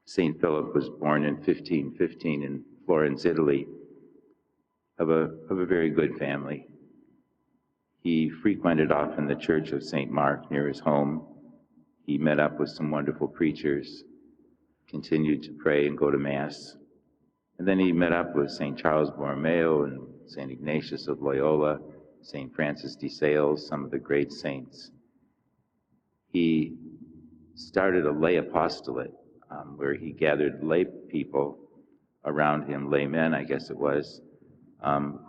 St. Philip was born in 1515 in Florence, Italy, of a very good family. He frequented often the Church of St. Mark near his home. He met up with some wonderful preachers, continued to pray and go to Mass. And then he met up with St. Charles Borromeo and St. Ignatius of Loyola, St. Francis de Sales, some of the great saints. He started a lay apostolate where he gathered lay people around him, laymen, I guess it was,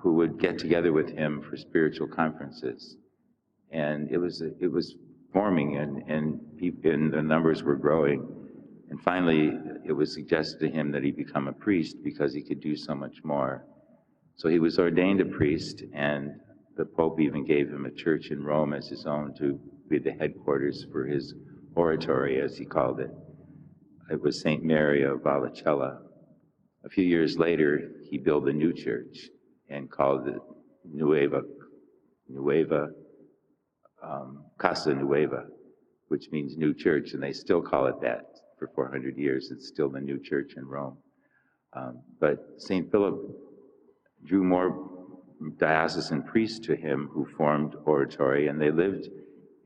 who would get together with him for spiritual conferences. And it was forming, and the numbers were growing. And finally, it was suggested to him that he become a priest because he could do so much more. So he was ordained a priest, and the Pope even gave him a church in Rome as his own to be the headquarters for his oratory, as he called it. It was St. Mary of Vallicella. A few years later, he built a new church and called it Casa Nueva, which means new church, and they still call it that for 400 years. It's still the new church in Rome. But St. Philip drew more diocesan priests to him who formed oratory, and they lived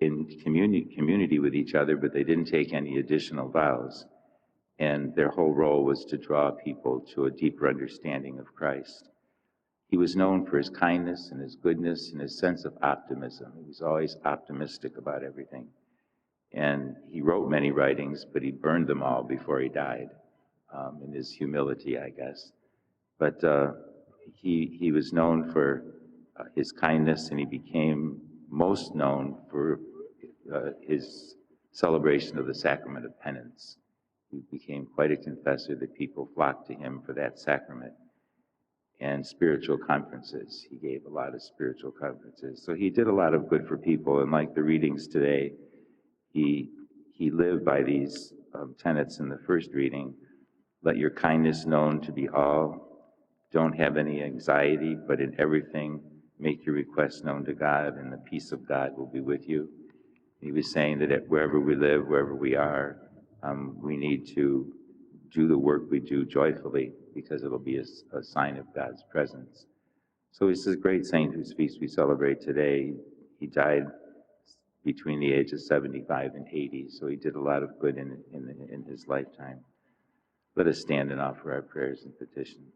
in community with each other, but they didn't take any additional vows. And their whole role was to draw people to a deeper understanding of Christ. He was known for his kindness and his goodness and his sense of optimism. He was always optimistic about everything. And he wrote many writings, but he burned them all before he died, in his humility, I guess. But he was known for his kindness, and he became most known for his celebration of the sacrament of penance. He became quite a confessor that people flocked to him for that sacrament. And spiritual conferences. He gave a lot of spiritual conferences. So he did a lot of good for people, and like the readings today, he lived by these tenets in the first reading. Let your kindness known to be all. Don't have any anxiety, but in everything, make your requests known to God, and the peace of God will be with you. He was saying that wherever we live, wherever we are, we need to do the work we do joyfully, because it'll be a sign of God's presence. So he's a great saint whose feast we celebrate today. He died between the age of 75 and 80, so he did a lot of good in his lifetime. Let us stand and offer our prayers and petitions.